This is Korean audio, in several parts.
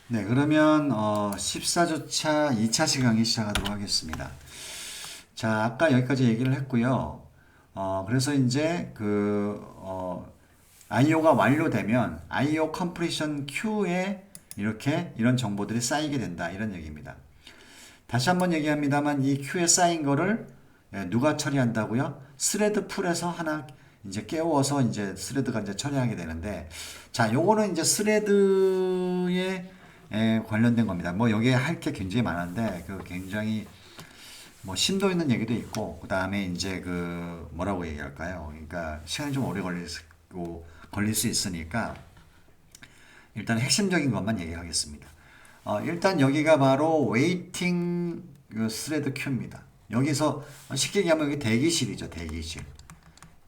네, 그러면 14주차 2차 강의 시작하도록 하겠습니다. 자, 아까 여기까지 얘기를 했고요. 그래서 이제 IO가 완료되면 IO 컴플리션 Q에 이렇게 이런 정보들이 쌓이게 된다. 이런 얘기입니다. 다시 한번 얘기합니다만 이 Q에 쌓인 거를 누가 처리한다고요? 스레드 풀에서 하나 이제 깨워서 이제 스레드가 이제 처리하게 되는데, 자, 요거는 이제 스레드에 관련된 겁니다. 뭐 여기에 할 게 굉장히 많은데 그 굉장히 뭐 심도 있는 얘기도 있고, 그 다음에 이제 그 뭐라고 얘기할까요? 그러니까 시간이 좀 오래 걸릴 수 있으니까 일단 핵심적인 것만 얘기하겠습니다. 일단 여기가 바로 웨이팅 그 스레드 큐입니다. 여기서 쉽게 얘기하면 여기 대기실이죠, 대기실.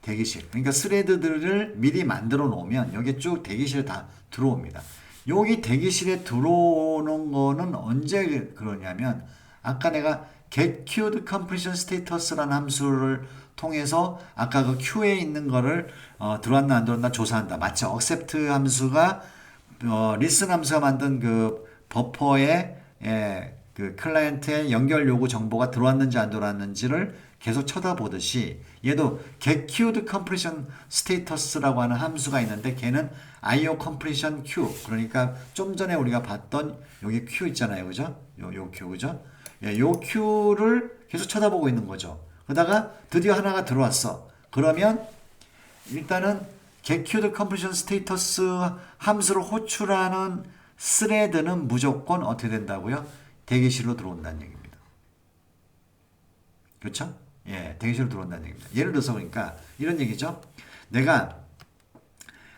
대기실. 그러니까 스레드들을 미리 만들어 놓으면 여기 쭉 대기실에 다 들어옵니다. 여기 대기실에 들어오는 거는 언제 그러냐면 아까 내가 get queued completion status라는 함수를 통해서 아까 그 queue에 있는 거를 들어왔나 안 들어왔나 조사한다. 마치 accept 함수가 listen 함수가 만든 그 버퍼에 그 클라이언트의 연결 요구 정보가 들어왔는지 안 들어왔는지를 계속 쳐다보듯이 얘도 get queued completion status라고 하는 함수가 있는데 걔는 IO completion queue 그러니까 좀 전에 우리가 봤던 여기 queue 있잖아요, 그죠? 요 queue 그죠? 예, 요 queue를 계속 쳐다보고 있는 거죠. 그러다가 드디어 하나가 들어왔어. 그러면 일단은 get queued completion status 함수를 호출하는 스레드는 무조건 어떻게 된다고요? 대기실로 들어온다는 얘기입니다. 그렇죠? 예, 대기실로 들어온다는 얘기입니다. 예를 들어서 그러니까 이런 얘기죠. 내가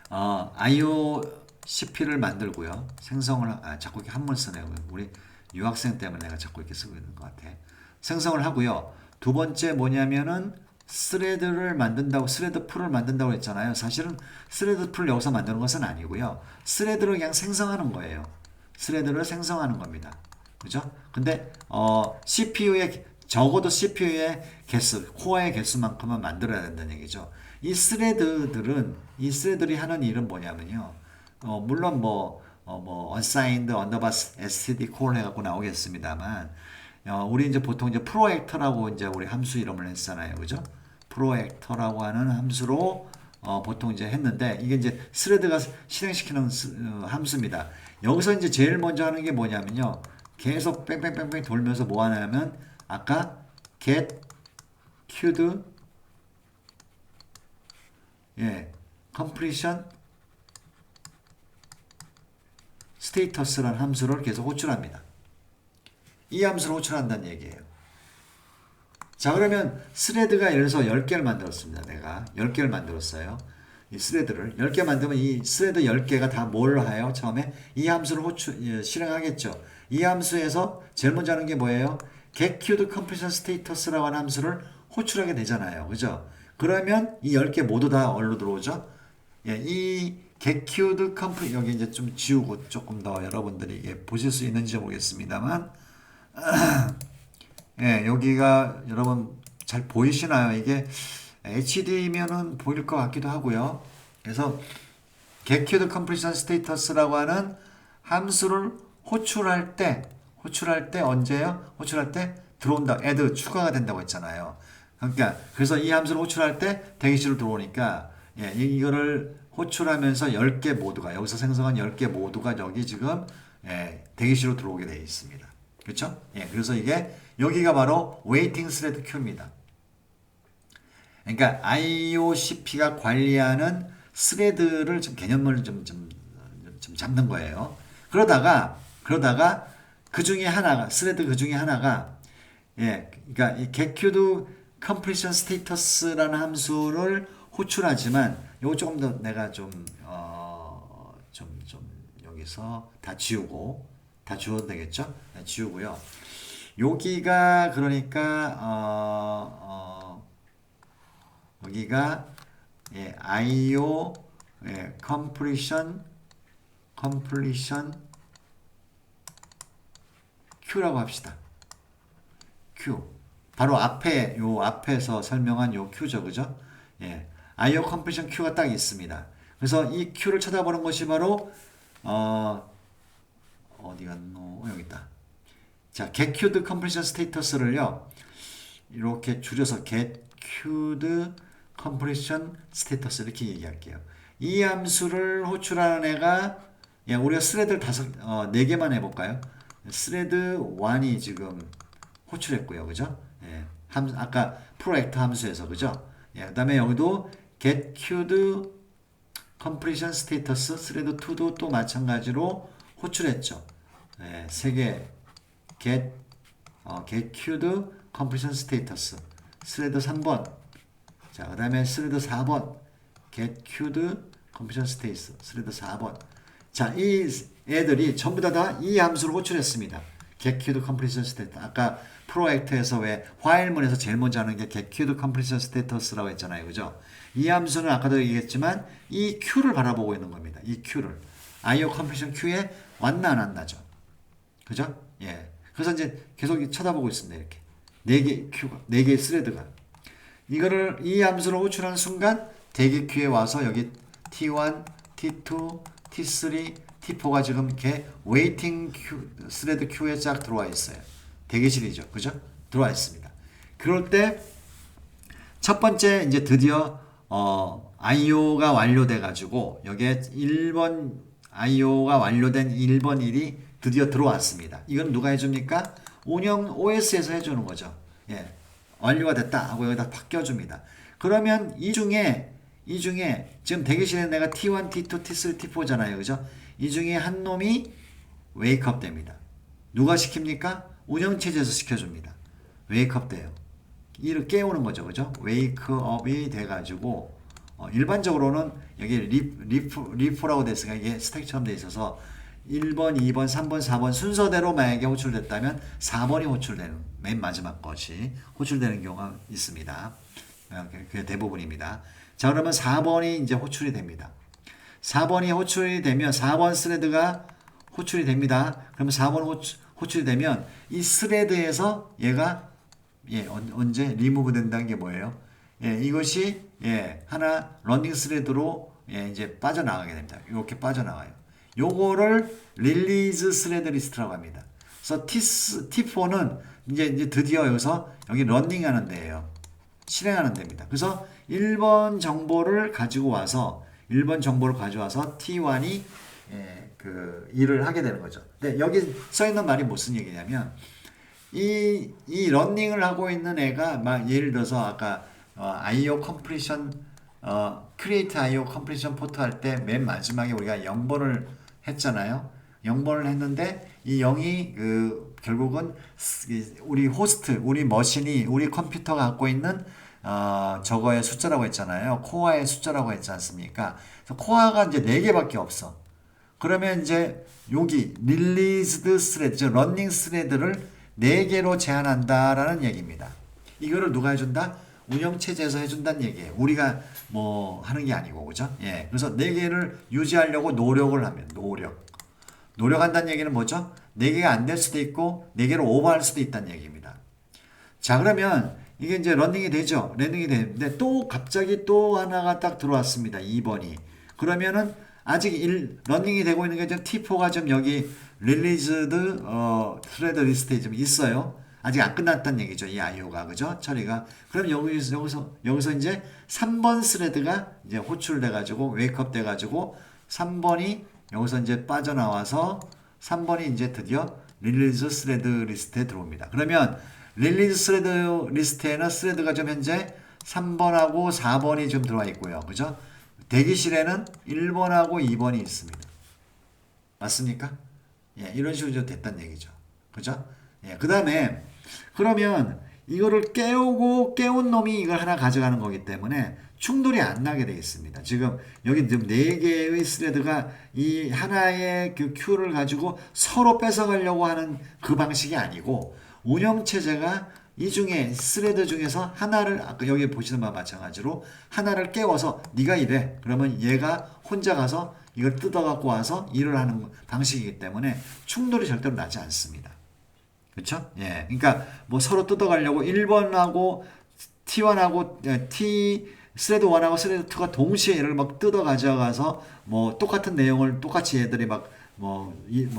IOCP를 만들고요. 생성을 자꾸 이렇게 한문 쓰네요. 우리 유학생 때문에 내가 자꾸 이렇게 쓰고 있는 것 같아. 생성을 하고요. 두 번째 뭐냐면은 스레드를 만든다고 스레드 풀을 만든다고 했잖아요. 사실은 스레드 풀을 여기서 만드는 것은 아니고요. 스레드를 그냥 생성하는 거예요. 스레드를 생성하는 겁니다. 그죠? 근데 CPU의 적어도 CPU의 개수, 코어의 개수만큼은 만들어야 된다는 얘기죠. 이 스레드들이 하는 일은 뭐냐면요. 물론 뭐 unsigned underbar std 콜 해갖고 나오겠습니다만, 우리 이제 보통 이제 프로액터라고 이제 우리 함수 이름을 했잖아요, 그죠? 프로액터라고 하는 함수로 보통 이제 했는데 이게 이제 스레드가 실행시키는 함수입니다. 여기서 이제 제일 먼저 하는 게 뭐냐면요. 계속 뺑뺑뺑뺑 돌면서 뭐 하냐면 아까 get queued 예, completion status라는 함수를 계속 호출합니다. 이 함수를 호출한다는 얘기예요. 자, 그러면 스레드가 예를 들어서 10개를 만들었습니다. 내가 10개를 만들었어요. 이 스레드를 10개 만들면 이 스레드 10개가 다 뭘 해요? 처음에 이 함수를 실행하겠죠. 이 함수에서 제일 먼저 하는 게 뭐예요? get queued completion status라고 하는 함수를 호출하게 되잖아요. 그죠? 그러면 이 10개 모두 다 어디로 들어오죠? 예, 이 get queued complete 여기 이제 좀 지우고 조금 더 여러분들이 보실 수 있는지 모르겠습니다만 예, 여기가 여러분 잘 보이시나요? 이게 HD면은 보일 것 같기도 하고요. 그래서 get queued completion status라고 하는 함수를 호출할 때 언제요? 호출할 때 들어온다, add 추가가 된다고 했잖아요. 그러니까 그래서 이 함수를 호출할 때 대기실로 들어오니까 예, 이거를 호출하면서 10개 모두가 여기서 생성한 10개 모두가 여기 지금 대기실로 들어오게 되어 있습니다. 그렇죠? 예, 그래서 이게 여기가 바로 waiting thread queue입니다. 그러니까 IOCP가 관리하는 스레드를 좀 개념을 좀 잡는 거예요. 그러다가 그 중에 하나가 스레드 그 중에 하나가 그러니까 이 getQueued completion status라는 함수를 호출하지만 요거 조금 더 내가 좀 여기서 다 지워도 되겠죠? 네, 지우고요. 여기가 그러니까 여기가 IO completion Q라고 합시다. Q. 바로 앞에서 설명한 요 Q죠, 그죠? 예. IO completion Q가 딱 있습니다. 그래서 이 Q를 쳐다보는 것이 바로 자, get queued completion status를요. 이렇게 줄여서 get queued completion status 이렇게 얘기할게요. 이 함수를 호출하는 애가 우리가 스레드를 네 개만 해볼까요? 스레드 1이 지금 호출했고요. 그죠? 아까 프로액트 함수에서 그죠? 그 다음에 여기도 get queued completion status 스레드 2도 또 마찬가지로 호출했죠. 세 개 get queued completion status 스레드 3번 자, 그 다음에 스레드 4번 get queued completion status 스레드 4번 자, 이 애들이 전부 다 이 함수를 호출했습니다. get queued completion status 아까 프로액트에서 왜 while문에서 제일 먼저 하는 게 get queued completion status라고 했잖아요. 그죠? 이 함수는 아까도 얘기했지만 이 queu를 바라보고 있는 겁니다. 이 queu를 IO completion queu에 왔나 안 왔나죠. 그죠? 예. 그래서 이제 계속 쳐다보고 있습니다. 이렇게. 4개 큐가, 4개의 스레드가. 이 함수를 호출하는 순간 대기 큐에 와서 여기 T1, T2, T3, T4가 지금 이렇게 웨이팅 큐, 스레드 큐에 쫙 들어와 있어요. 대기실이죠. 그죠? 들어와 있습니다. 그럴 때 첫 번째 이제 드디어 IO가 완료돼 가지고 여기에 1번 IO가 완료된 1번 일이 드디어 들어왔습니다. 이건 누가 해줍니까? 운영 OS에서 해주는 거죠. 예, 완료가 됐다 하고 여기다 바뀌어줍니다. 그러면 이 중에 지금 대기실에 내가 T1, T2, T3, T4잖아요. 그죠? 이 중에 한 놈이 웨이크업 됩니다. 누가 시킵니까? 운영체제에서 시켜줍니다. 웨이크업 돼요. 이를 깨우는 거죠. 그죠? 웨이크업이 돼가지고 일반적으로는 여기 리프라고 됐으니까 이게 스택처럼 돼 있어서 1번, 2번, 3번, 4번 순서대로 만약에 호출됐다면 4번이 호출되는 맨 마지막 것이 호출되는 경우가 있습니다. 그게 대부분입니다. 자, 그러면 4번이 이제 호출이 됩니다. 4번이 호출이 되면 4번 스레드가 호출이 됩니다. 그러면 4번 호출이 되면 이 스레드에서 얘가 언제 리무브 된다는 게 뭐예요? 이것이 하나 러닝 스레드로 이제 빠져나가게 됩니다. 이렇게 빠져나가요. 요거를 릴리즈 스레드 리스트라고 합니다. 그래서 T4는 이제 드디어 여기서 여기 러닝 하는 데예요. 실행하는 데입니다. 그래서 1번 정보를 가져와서 T1이 그 일을 하게 되는 거죠. 근데 여기 써 있는 말이 무슨 얘기냐면 이 러닝을 하고 있는 애가 막 예를 들어서 아까 IO 컴플리션 create IO 컴플리션 포트 할 때 맨 마지막에 우리가 0번을 했잖아요. 0번을 했는데 이 0이 그 결국은 우리 호스트, 우리 머신이 우리 컴퓨터가 갖고 있는 저거의 숫자라고 했잖아요. 코어의 숫자라고 했지 않습니까? 그래서 코어가 이제 4개밖에 없어. 그러면 이제 여기 릴리즈드 스레드, 즉 러닝 스레드를 4개로 제한한다라는 얘기입니다. 이거를 누가 해준다? 운영체제에서 해준다는 얘기예요. 우리가 뭐 하는 게 아니고, 그죠? 예. 그래서 4개를 유지하려고 노력을 하면, 노력한다는 얘기는 뭐죠? 4개가 안 될 수도 있고, 4개로 오버할 수도 있다는 얘기입니다. 자, 그러면 이게 이제 러닝이 되죠? 러닝이 되는데 또 갑자기 또 하나가 딱 들어왔습니다. 2번이. 그러면은 아직 러닝이 되고 있는 게 지금 T4가 좀 여기 릴리즈드 스레드 리스트에 좀 있어요. 아직 안 끝났다는 얘기죠. 이 IO가. 그죠? 처리가. 그럼 여기서 이제 3번 스레드가 이제 호출돼 가지고 웨이크업 돼 가지고 3번이 여기서 이제 빠져나와서 3번이 이제 드디어 릴리즈 스레드 리스트에 들어옵니다. 그러면 릴리즈 스레드 리스트에는 스레드가 좀 현재 3번하고 4번이 좀 들어와 있고요. 그죠? 대기실에는 1번하고 2번이 있습니다. 맞습니까? 예, 이런 식으로 좀 됐다는 얘기죠. 그죠? 예, 그 다음에 그러면 이거를 깨운 놈이 이걸 하나 가져가는 거기 때문에 충돌이 안 나게 되어 있습니다. 지금 여기 지금 4개의 스레드가 이 하나의 그 큐를 가지고 서로 뺏어가려고 하는 그 방식이 아니고 운영체제가 이 중에 스레드 중에서 하나를 아까 여기 보시는 바와 마찬가지로 하나를 깨워서 네가 이래 그러면 얘가 혼자 가서 이걸 뜯어갖고 와서 일을 하는 방식이기 때문에 충돌이 절대로 나지 않습니다. 그렇죠? 예, 그러니까 뭐 서로 뜯어가려고 1번하고 T1하고 스레드 1하고 스레드 2가 동시에 얘를 막 뜯어 가져가서 뭐 똑같은 내용을 똑같이 얘들이 막 뭐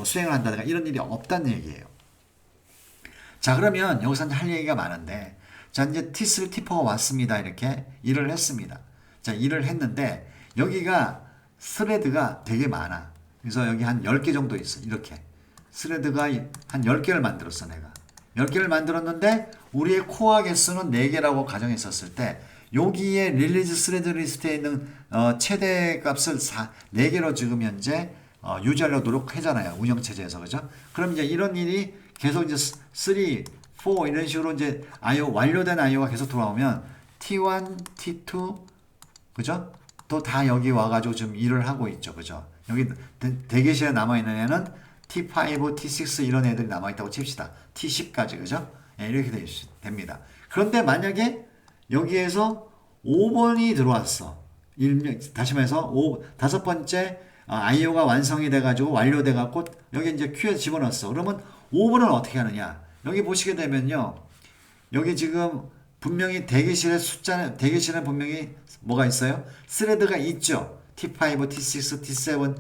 수행을 한다든가 이런 일이 없다는 얘기예요. 자, 그러면 여기서 할 얘기가 많은데, 자, 이제 T3, T4가 왔습니다. 이렇게 일을 했습니다. 자, 일을 했는데, 여기가 스레드가 되게 많아. 그래서 여기 한 10개 정도 있어. 이렇게. 스레드가 한 10개를 만들었어, 내가. 10개를 만들었는데, 우리의 코어 개수는 4개라고 가정했었을 때, 여기에 릴리즈 스레드 리스트에 있는 최대 값을 4개로 지금 현재 유지하려고 노력하잖아요. 운영체제에서. 그죠? 그럼 이제 이런 일이 계속 이제 3, 4 이런 식으로 이제 IO, 완료된 IO가 계속 들어오면 T1, T2, 그죠? 또 다 여기 와가지고 지금 일을 하고 있죠. 그죠? 여기 대기실에 남아있는 애는 T5, T6 이런 애들이 남아있다고 칩시다. T10까지. 그죠? 예, 이렇게 됩니다. 그런데 만약에 여기에서 5번이 들어왔어. 다시 말해서 다섯 번째 IO가 완성이 돼가지고 완료돼갖고 여기 이제 Q에 집어넣었어. 그러면 5번은 어떻게 하느냐? 여기 보시게 되면요. 여기 지금 분명히 대기실에 분명히 뭐가 있어요? 스레드가 있죠. T5, T6, T7,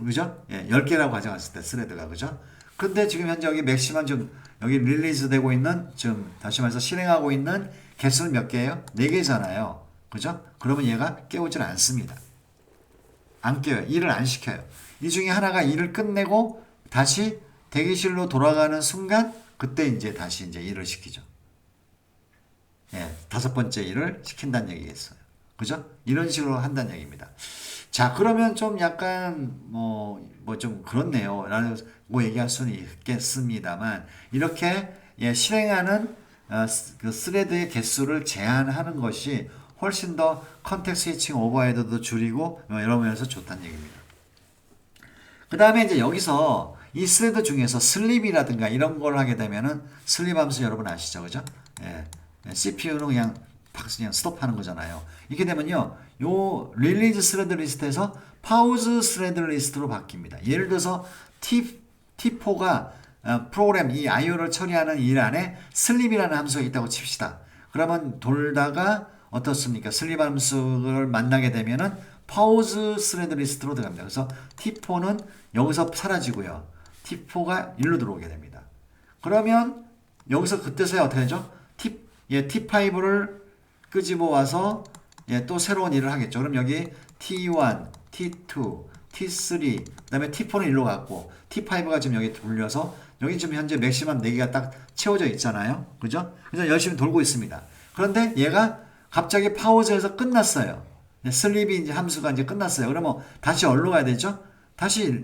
그죠? 예, 10개라고 가져갔을 때 스레드가, 그죠? 근데 지금 현재 여기 맥시멈 좀 여기 릴리즈 되고 있는 지금 다시 말해서 실행하고 있는 개수는 몇 개예요? 4개잖아요. 그죠? 그러면 얘가 깨우질 않습니다. 안 깨워요. 일을 안 시켜요. 이 중에 하나가 일을 끝내고 다시 대기실로 돌아가는 순간 그때 이제 다시 이제 일을 시키죠. 예, 5번째 일을 시킨다는 얘기겠어요. 그죠? 이런 식으로 한다는 얘기입니다. 자, 그러면 좀 약간 뭐 좀 그렇네요. 라고 얘기할 수는 있겠습니다만 이렇게 예, 실행하는 그 스레드의 개수를 제한하는 것이 훨씬 더 컨텍스트 스위칭 오버헤드도 줄이고 여러 면에서 좋다는 얘기입니다. 그 다음에 이제 여기서 이 스레드 중에서 슬립이라든가 이런 걸 하게 되면은 슬립 함수 여러분 아시죠? 그죠? 예. CPU는 그냥 스톱하는 거잖아요. 이렇게 되면요. 요 릴리즈 스레드 리스트에서 파우즈 스레드 리스트로 바뀝니다. 예를 들어서 T4가 프로그램 이 IO를 처리하는 일 안에 슬립이라는 함수가 있다고 칩시다. 그러면 돌다가 어떻습니까? 슬립 함수를 만나게 되면은 파우즈 스레드 리스트로 들어갑니다. 그래서 T4는 여기서 사라지고요. T4가 일로 들어오게 됩니다. 그러면 여기서 그때서야 어떻게 되죠? T5를 끄집어 와서 또 새로운 일을 하겠죠. 그럼 여기 T1, T2, T3, 그 다음에 T4는 일로 갔고 T5가 지금 여기 돌려서 여기 지금 현재 맥시멈 4개가 딱 채워져 있잖아요. 그죠? 그래서 열심히 돌고 있습니다. 그런데 얘가 갑자기 파우즈에서 끝났어요. 슬립이 이제 함수가 이제 끝났어요. 그러면 다시 어디로 가야 되죠? 다시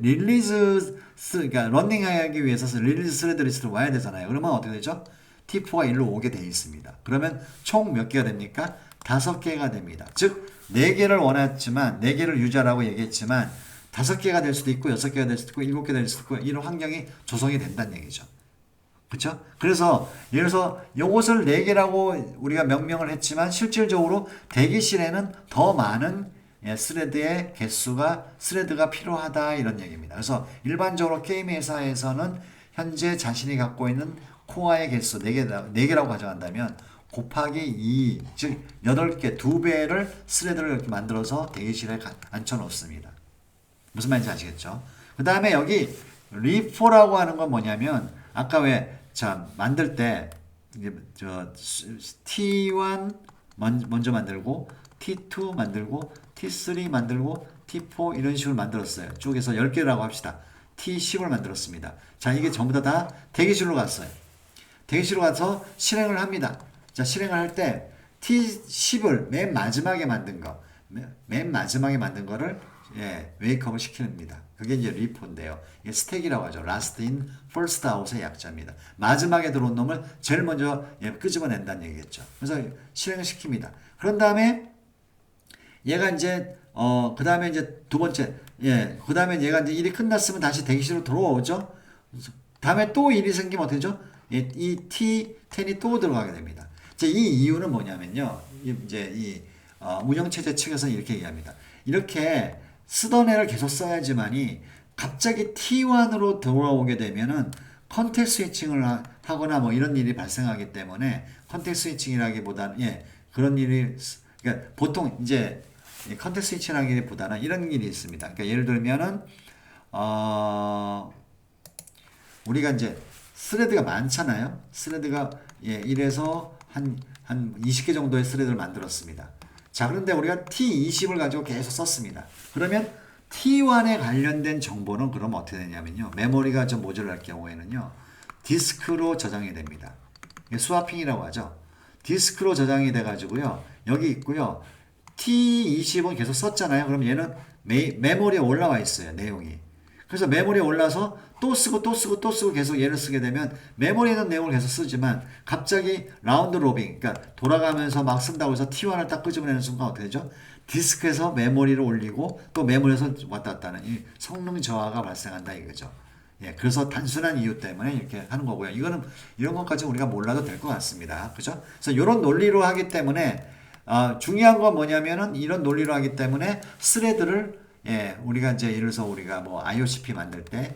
그러니까 런닝하기 위해서 릴리즈 스레드 리스트로 와야 되잖아요. 그러면 어떻게 되죠? T4가 일로 오게 되어 있습니다. 그러면 총 몇 개가 됩니까? 5개가 됩니다. 즉 4개를 원했지만 4개를 유지하라고 얘기했지만 5개가 될 수도 있고 6개가 될 수도 있고 7개 될 수도 있고 이런 환경이 조성이 된다는 얘기죠. 그렇죠? 그래서 예를 들어서 요것을 4개라고 우리가 명명을 했지만 실질적으로 대기실에는 더 많은 스레드의 스레드가 필요하다 이런 얘기입니다. 그래서 일반적으로 게임 회사에서는 현재 자신이 갖고 있는 코어의 개수 4개라고 가져간다면 곱하기 2, 즉 8개, 2배를 스레드를 이렇게 만들어서 대기실에 앉혀 놓습니다. 무슨 말인지 아시겠죠? 그 다음에 여기 리포라고 하는 건 뭐냐면 아까 만들 때 T1 먼저 만들고 T2 만들고 T3 만들고 T4 이런 식으로 만들었어요. 쭉 해서 10개라고 합시다. T10을 만들었습니다. 자, 이게 전부 다 대기실로 갔어요. 대기실로 가서 실행을 합니다. 자, 실행을 할 때 T10을 맨 마지막에 만든 거를 웨이크업을 시킵니다. 그게 이제 리포인데요. 이게 스택이라고 하죠. Last in, first out의 약자입니다. 마지막에 들어온 놈을 제일 먼저 끄집어낸다는 얘기겠죠. 그래서 실행을 시킵니다. 그런 다음에 얘가 이제 그 다음에 이제 두 번째 그 다음에 얘가 이제 일이 끝났으면 다시 대기실로 들어오죠. 다음에 또 일이 생기면 어떻게 되죠? 이 T10이 또 들어가게 됩니다. 이 이유는 뭐냐면요. 이제 이 운영체제 측에서는 이렇게 얘기합니다. 이렇게 쓰던 애를 계속 써야지만이 갑자기 T1으로 돌아오게 되면은 컨텍스트 스위칭을 하거나 뭐 이런 일이 발생하기 때문에 컨텍스트 스위칭이라기보다는 그런 일이 그러니까 보통 이제 컨텍스트 스위칭이라기보다는 이런 일이 있습니다. 그러니까 예를 들면은 우리가 이제 스레드가 많잖아요. 스레드가 1에서 한 20개 정도의 스레드를 만들었습니다. 자, 그런데 우리가 T20을 가지고 계속 썼습니다. 그러면 T1에 관련된 정보는 그럼 어떻게 되냐면요. 메모리가 좀 모자랄 경우에는요. 디스크로 저장이 됩니다. 스와핑이라고 하죠. 디스크로 저장이 돼가지고요. 여기 있고요. T20은 계속 썼잖아요. 그럼 얘는 메모리에 올라와 있어요. 내용이. 그래서 메모리에 올라서 또 쓰고 또 쓰고 또 쓰고 계속 얘를 쓰게 되면 메모리에 있는 내용을 계속 쓰지만 갑자기 라운드 로빙, 그러니까 돌아가면서 막 쓴다고 해서 T1을 딱 끄집어내는 순간 어떻게 되죠? 디스크에서 메모리를 올리고 또 메모리에서 왔다 갔다 하는 이 성능 저하가 발생한다 이거죠. 예, 그래서 단순한 이유 때문에 이렇게 하는 거고요. 이거는 이런 것까지 우리가 몰라도 될 것 같습니다. 그죠? 그래서 이런 논리로 하기 때문에 중요한 건 뭐냐면은 이런 논리로 하기 때문에 스레드를 우리가 이제 예를 들어서 우리가 뭐 IOCP 만들 때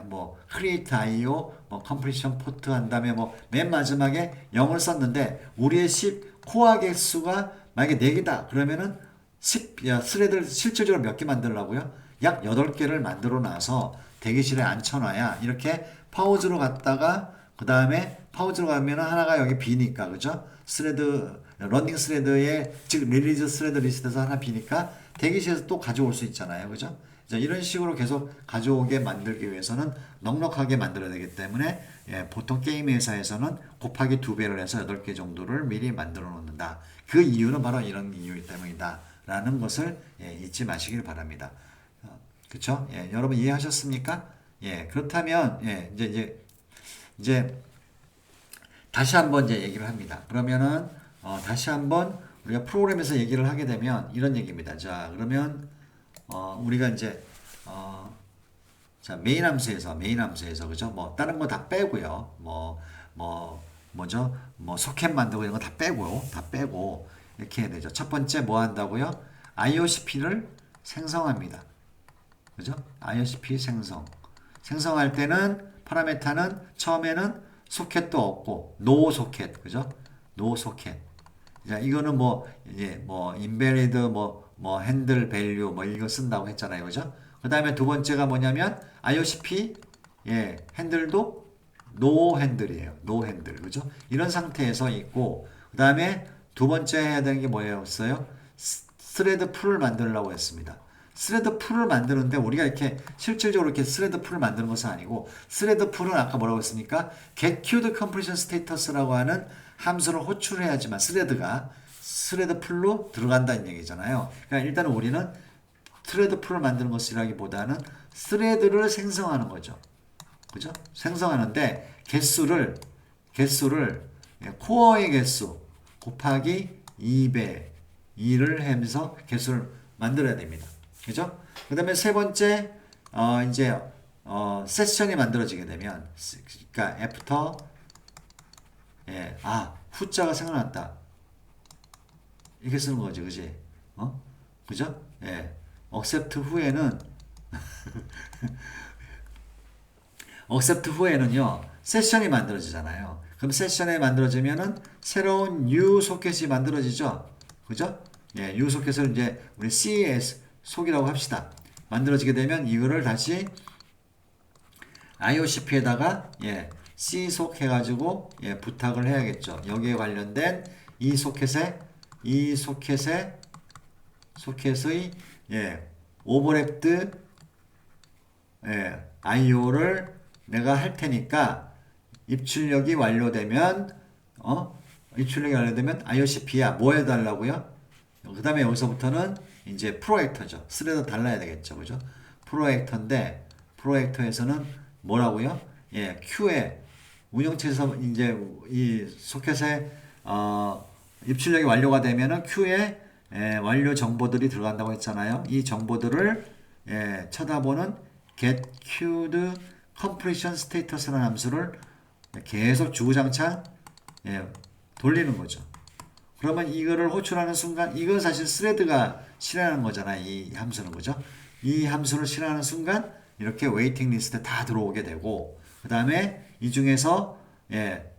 뭐 create IO, 뭐 completion port 한 다음에 뭐 맨 마지막에 0을 썼는데 우리의 10 코어 개수가 만약에 4개다 그러면은 스레드를 실질적으로 몇 개 만들라고요? 약 8개를 만들어 놔서 대기실에 앉혀놔야 이렇게 파우즈로 갔다가 그 다음에 파우즈로 가면 하나가 여기 비니까 그죠? 스레드 러닝 스레드에 즉 릴리즈 스레드 리스트에서 하나 비니까 대기실에서 또 가져올 수 있잖아요. 그죠? 이런 식으로 계속 가져오게 만들기 위해서는 넉넉하게 만들어야 되기 때문에 보통 게임 회사에서는 곱하기 2배를 해서 8개 정도를 미리 만들어 놓는다. 그 이유는 바로 이런 이유 때문이다. 라는 것을 잊지 마시길 바랍니다. 그쵸? 여러분 이해하셨습니까? 그렇다면 이제 다시 한번 이제 얘기를 합니다. 그러면은 다시 한번 우리가 프로그램에서 얘기를 하게 되면 이런 얘기입니다. 자, 그러면 우리가 이제 자 메인 함수에서 그죠? 뭐 다른 거 다 빼고요. 뭐죠? 뭐 소켓 만들고 이런 거 다 빼고 이렇게 해야 되죠. 첫 번째 뭐 한다고요? IOCP를 생성합니다. 그죠? IOCP 생성할 때는 파라메타는 처음에는 소켓도 없고 노 소켓 그죠? 노 소켓. 자, 이거는 뭐 인베리드 뭐 핸들 밸류 뭐 이거 쓴다고 했잖아요. 그죠? 그다음에 두 번째가 뭐냐면 IOCP 핸들도 노 핸들이에요. 노 핸들. 그죠? 이런 상태에서 있고 그다음에 두 번째 해야 되는 게 뭐였어요? 스레드 풀을 만들려고 했습니다. 스레드 풀을 만드는데 우리가 이렇게 실질적으로 이렇게 스레드 풀을 만드는 것은 아니고 스레드 풀은 아까 뭐라고 했습니까? get queued completion status라고 하는 함수를 호출해야지만 스레드가 스레드 풀로 들어간다는 얘기잖아요. 그러니까 일단은 우리는 스레드 풀을 만드는 것이라기보다는 스레드를 생성하는 거죠. 그죠? 생성하는데 개수를 코어의 개수 곱하기 2를 하면서 개수를 만들어야 됩니다. 그죠? 그 다음에 세 번째 이제 세션이 만들어지게 되면 그러니까 애프터 후자가 생각났다. 이렇게 쓰는 거지, 그지? 그죠? accept 후에는 accept 후에는요 세션이 만들어지잖아요. 그럼 세션이 만들어지면은 새로운 new 소켓이 만들어지죠, 그죠? new 소켓을 이제 우리 CES 속이라고 합시다. 만들어지게 되면 이거를 다시 IOCP에다가 C 속 해가지고 부탁을 해야겠죠. 여기에 관련된 이 소켓의 오버랩드 IO를 내가 할 테니까 입출력이 완료되면 IOCP야 뭐 해달라고요? 그 다음에 여기서부터는 이제 프로액터죠. 스레드 달라야 되겠죠. 그죠? 프로액터인데 프로액터에서는 뭐라고요? Q에 운영체에서 이제 이 소켓에 입출력이 완료가 되면은 Q에 완료 정보들이 들어간다고 했잖아요. 이 정보들을 쳐다보는 get queued completion status라는 함수를 계속 주구장창 돌리는 거죠. 그러면 이거를 호출하는 순간 이건 사실 스레드가 실행하는 거잖아요. 이 함수는 그죠? 이 함수를 실행하는 순간 이렇게 웨이팅 리스트에 다 들어오게 되고 그 다음에 이 중에서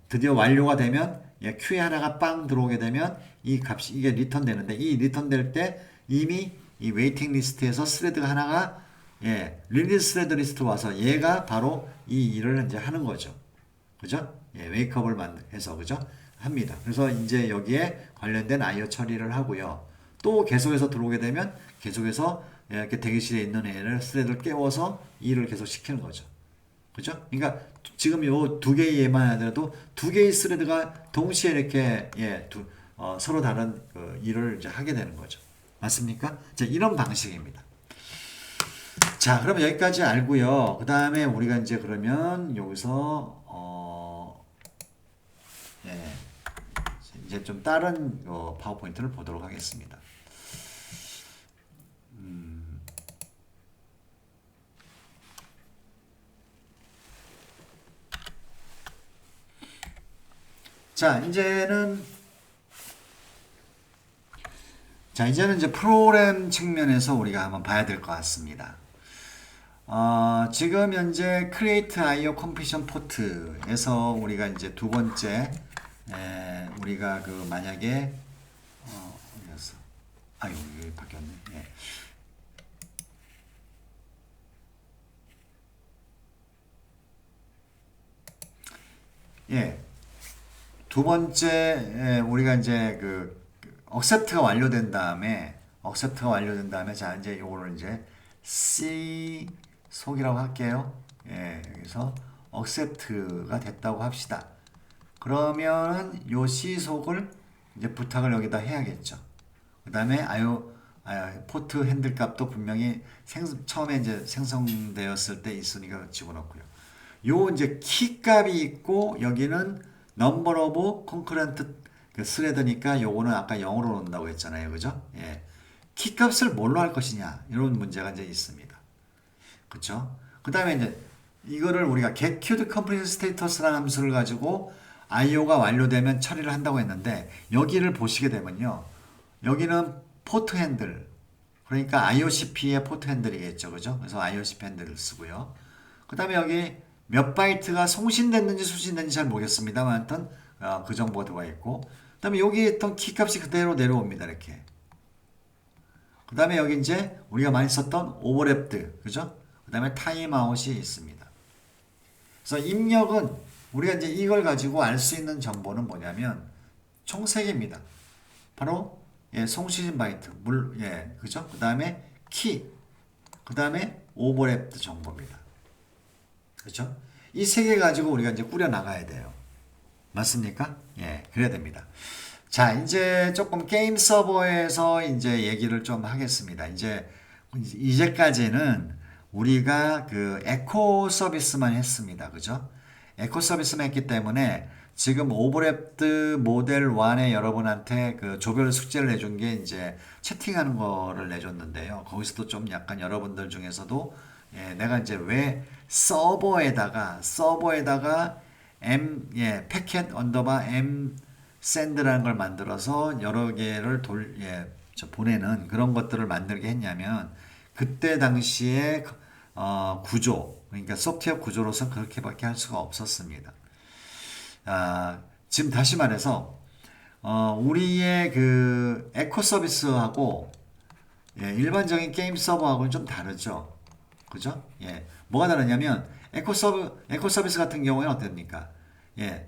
드디어 완료가 되면 Q에 하나가 빵 들어오게 되면 이 값이 이게 리턴 되는데 이 리턴 될 때 이미 이 웨이팅 리스트에서 스레드가 하나가 릴리즈 스레드 리스트 와서 얘가 바로 이 일을 이제 하는 거죠. 그죠? 예, 웨이크업을 해서 그죠? 합니다. 그래서 이제 여기에 관련된 IO 처리를 하고요. 또 계속해서 들어오게 되면 계속해서 이렇게 대기실에 있는 애를 스레드를 깨워서 일을 계속 시키는 거죠. 그죠? 그러니까 지금 요 두 개의 예만 하더라도 두 개의 스레드가 동시에 이렇게 서로 다른 그 일을 이제 하게 되는 거죠. 맞습니까? 자, 이런 방식입니다. 자, 그럼 여기까지 알고요. 그 다음에 우리가 이제 그러면 여기서 예, 이제 좀 다른 파워포인트를 보도록 하겠습니다. 자, 이제는 이제 프로그램 측면에서 우리가 한번 봐야 될 것 같습니다. 지금 현재 Create IO Completion Port에서 우리가 이제 두 번째, 우리가 그 만약에, 어디였어? 아유, 여기 바뀌었네. 예. 두 번째, 우리가 이제 accept가 완료된 다음에, 자, 이제 요거를 이제 C 속이라고 할게요. 예, 여기서 accept가 됐다고 합시다. 그러면 요 C 속을 이제 부탁을 여기다 해야겠죠. 그 다음에 포트 핸들 값도 분명히 처음에 이제 생성되었을 때 있으니까 집어넣고요. 요 이제 키 값이 있고 여기는 number of concurrent 스레드니까 요거는 아까 0으로 놓는다고 했잖아요. 그죠? 예. 키 값을 뭘로 할 것이냐 이런 문제가 이제 있습니다. 그쵸? 그 다음에 이제 이거를 우리가 get queued complete status라는 함수를 가지고 IO가 완료되면 처리를 한다고 했는데 여기를 보시게 되면요. 여기는 포트 핸들 그러니까 IOCP의 포트 핸들이겠죠. 그죠? 그래서 IOCP 핸들을 쓰고요. 그 다음에 여기 몇 바이트가 송신됐는지 수신됐는지 잘 모르겠습니다만 하여튼 그 정보가 들어가 있고 그 다음에 여기 있던 키값이 그대로 내려옵니다. 이렇게 그 다음에 여기 이제 우리가 많이 썼던 오버랩드 그죠? 그 다음에 타임아웃이 있습니다. 그래서 입력은 우리가 이제 이걸 가지고 알 수 있는 정보는 뭐냐면 총 3개입니다. 바로 송신 바이트 그죠? 그 다음에 키 그 다음에 오버랩드 정보입니다. 그렇죠? 이 3개 가지고 우리가 이제 꾸려 나가야 돼요. 맞습니까? 예, 그래야 됩니다. 자, 이제 조금 게임 서버에서 이제 얘기를 좀 하겠습니다. 이제까지는 우리가 그 에코 서비스만 했습니다. 그죠? 에코 서비스만 했기 때문에 지금 오버랩드 모델 1에 여러분한테 그 조별 숙제를 내준 게 이제 채팅하는 거를 내줬는데요. 거기서도 좀 약간 여러분들 중에서도 내가 이제 왜 서버에다가 패켓 언더바 m 샌드라는 걸 만들어서 여러 개를 보내는 그런 것들을 만들게 했냐면 그때 당시에 구조 그러니까 소프트웨어 구조로서 그렇게밖에 할 수가 없었습니다. 지금 다시 말해서 우리의 그 에코 서비스하고 일반적인 게임 서버하고는 좀 다르죠. 그죠? 뭐가 다르냐면 에코 서비스 같은 경우에는 어떻습니까?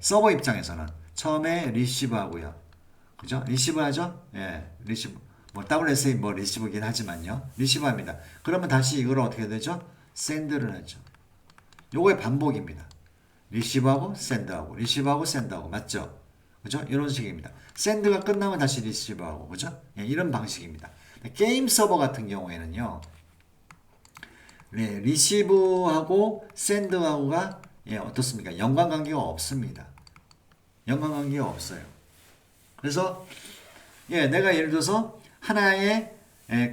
서버 입장에서는 처음에 리시브 하고요. 그죠? 리시브 하죠? 리시브. WSA 리시브긴 하지만요. 리시브 합니다. 그러면 다시 이걸 어떻게 되죠? 샌드를 하죠. 요거의 반복입니다. 리시브하고 샌드하고 리시브하고 샌드하고 맞죠? 그죠? 이런 식입니다. 샌드가 끝나면 다시 리시브하고 그죠? 이런 방식입니다. 게임 서버 같은 경우에는요. 리시브하고 샌드하고가 어떻습니까? 연관관계가 없습니다. 연관관계가 없어요. 그래서 내가 예를 들어서 하나의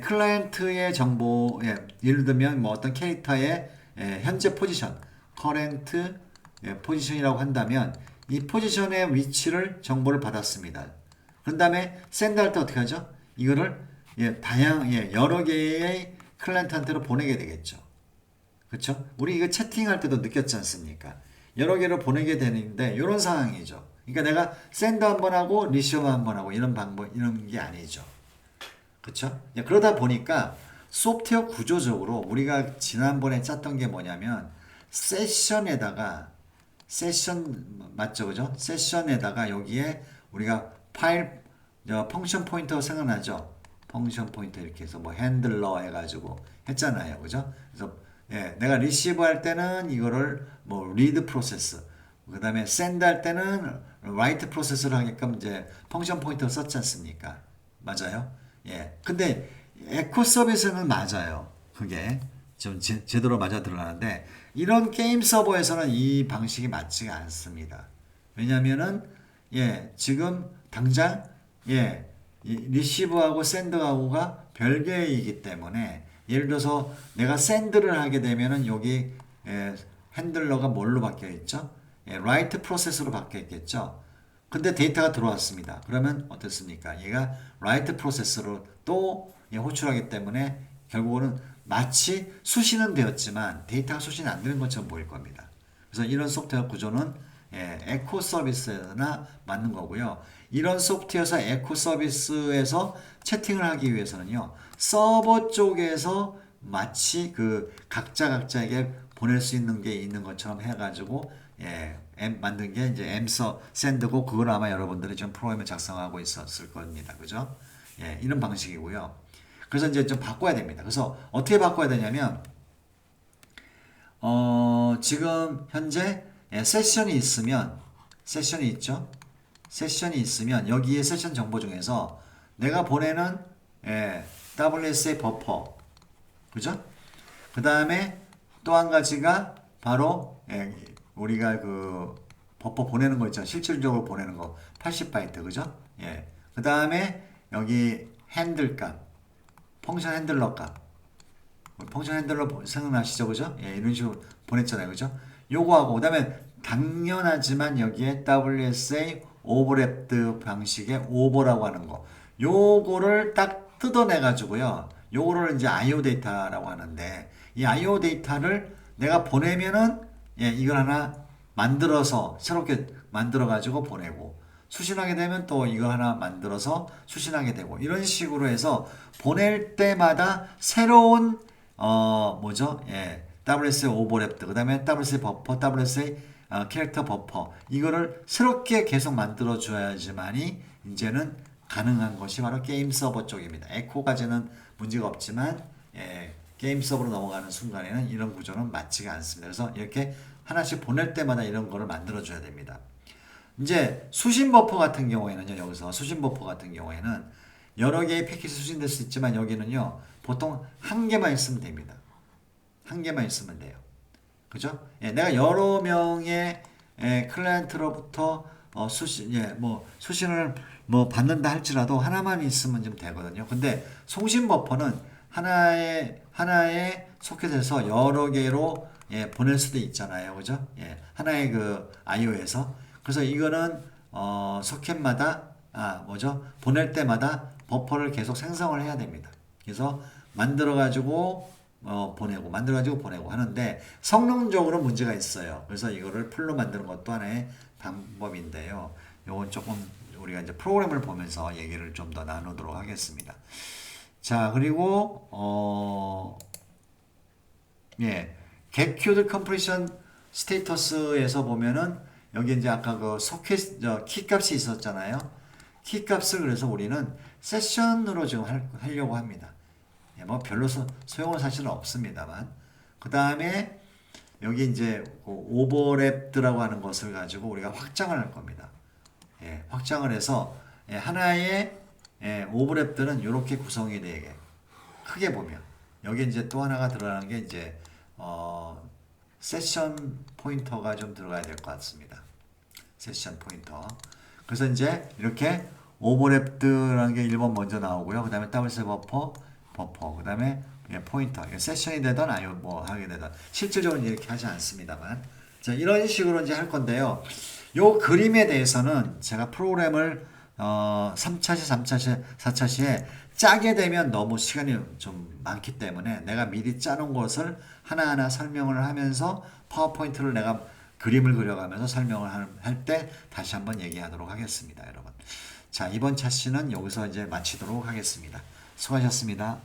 클라이언트의 정보 예를 들면 뭐 어떤 캐릭터의 현재 포지션 커렌트 포지션이라고 한다면 이 포지션의 위치를 정보를 받았습니다. 그런 다음에 샌드할 때 어떻게 하죠? 이거를 여러 개의 클라이언트한테로 보내게 되겠죠. 그렇죠? 우리 이거 채팅할 때도 느꼈지 않습니까? 여러 개로 보내게 되는데 이런 상황이죠. 그러니까 내가 샌드 한번 하고 리시브 한번 하고 이런 게 아니죠. 그렇죠? 그러다 보니까 소프트웨어 구조적으로 우리가 지난번에 짰던 게 뭐냐면 세션에다가 세션 맞죠, 그죠? 세션에다가 여기에 우리가 파일 펑션 포인터 생각나죠? 펑션 포인터 이렇게 해서 뭐 핸들러 해가지고 했잖아요, 그죠? 그래서 예, 내가 리시브 할 때는 이거를 뭐 리드 프로세스, 그 다음에 샌드 할 때는 라이트 프로세스를 하게끔 이제 펑션 포인터를 썼지 않습니까? 맞아요? 예. 근데 에코 서비스는 맞아요. 그게 좀 제대로 맞아 들어가는데 이런 게임 서버에서는 이 방식이 맞지가 않습니다. 왜냐면은 예, 지금 당장 예, 이 리시브하고 샌드하고가 별개이기 때문에 예를 들어서 내가 샌드를 하게 되면은 여기 예, 핸들러가 뭘로 바뀌어 있죠? 예, 라이트 프로세스로 바뀌어 있겠죠. 근데 데이터가 들어왔습니다. 그러면 어떻습니까? 얘가 라이트 프로세스로 또 예, 호출하기 때문에 결국은 마치 수신은 되었지만 데이터가 수신이 안 되는 것처럼 보일 겁니다. 그래서 이런 소프트웨어 구조는 예, 에코 서비스나 맞는 거고요. 이런 소프트웨어에서 에코 서비스에서 채팅을 하기 위해서는요. 서버 쪽에서 마치 그 각자에게 보낼 수 있는 게 있는 것처럼 해가지고 예, 만든 게 이제 엠서 샌드고 그걸 아마 여러분들이 좀 프로그램을 작성하고 있었을 겁니다. 그죠? 예, 이런 방식이고요. 그래서 이제 좀 바꿔야 됩니다. 그래서 어떻게 바꿔야 되냐면 지금 현재 예, 세션이 있죠? 세션이 있으면 여기에 세션 정보 중에서 내가 보내는 예, WSA 버퍼 그죠? 그 다음에 또 한 가지가 바로 예, 우리가 그 버퍼 보내는 거 있죠. 실질적으로 보내는 거 80바이트 그죠? 예. 그 다음에 여기 핸들 값, 펑션 핸들러 값. 펑션 핸들러 생각나시죠? 그죠? 예, 이런 식으로 보냈잖아요. 그죠? 요거하고 그다음에 당연하지만 여기에 WSA 오버랩드 방식의 오버라고 하는 거. 요거를 딱 뜯어내 가지고요. 요거를 이제 IO 데이터라고 하는데 이 IO 데이터를 내가 보내면은 예, 이걸 하나 만들어서 새롭게 만들어 가지고 보내고 수신하게 되면 또 이거 하나 만들어서 수신하게 되고 이런 식으로 해서 보낼 때마다 새로운 뭐죠? 예. WSA 오버랩드 그다음에 WSA 버퍼, WSA 캐릭터 버퍼 이거를 새롭게 계속 만들어 줘야지만이 이제는 가능한 것이 바로 게임 서버 쪽입니다. 에코까지는 문제가 없지만 예, 게임 서버로 넘어가는 순간에는 이런 구조는 맞지가 않습니다. 그래서 이렇게 하나씩 보낼 때마다 이런 거를 만들어 줘야 됩니다. 이제 수신 버퍼 같은 경우에는요. 여기서 수신 버퍼 같은 경우에는 여러 개의 패키지 수신될 수 있지만 여기는요. 보통 한 개만 있으면 됩니다. 한 개만 있으면 돼요. 그죠? 예, 내가 여러 명의 클라이언트로부터 수신을 뭐 받는다 할지라도 하나만 있으면 좀 되거든요. 근데 송신 버퍼는 하나의 소켓에서 여러 개로 예, 보낼 수도 있잖아요. 그죠? 예, 하나의 그 IO에서. 그래서 이거는 소켓마다 뭐죠? 보낼 때마다 버퍼를 계속 생성을 해야 됩니다. 그래서 만들어 가지고 보내고 만들어 가지고 보내고 하는데 성능적으로 문제가 있어요. 그래서 이거를 풀로 만드는 것도 하나의 방법인데요. 요건 조금 우리가 이제 프로그램을 보면서 얘기를 좀 더 나누도록 하겠습니다. 자, 그리고 예. get queued completion status에서 보면은 여기 이제 아까 그 소켓 키 값이 있었잖아요. 키 값을 그래서 우리는 세션으로 지금 하려고 합니다. 예, 뭐 별로 소용은 사실은 없습니다만. 그 다음에 여기 이제 오버랩드라고 하는 것을 가지고 우리가 확장을 할 겁니다. 예, 확장을 해서 예, 하나의 오버랩드는 이렇게 구성이 되게 크게 보면 여기 이제 또 하나가 들어가는 게 이제 세션 포인터가 좀 들어가야 될 것 같습니다. 세션 포인터. 그래서 이제 이렇게 오버랩드라는 게 1번 먼저 나오고요. 그 다음에 WC 버퍼, 그 다음에 포인터. 세션이 되든 아니면 뭐 하게 되든 실질적으로 이렇게 하지 않습니다만. 자, 이런 식으로 이제 할 건데요. 요 그림에 대해서는 제가 프로그램을 3차시, 3차시, 4차시에 짜게 되면 너무 시간이 좀 많기 때문에 내가 미리 짜놓은 것을 하나하나 설명을 하면서 파워포인트를 내가 그림을 그려가면서 설명을 할 때 다시 한번 얘기하도록 하겠습니다, 여러분. 자, 이번 차시는 여기서 이제 마치도록 하겠습니다. 수고하셨습니다.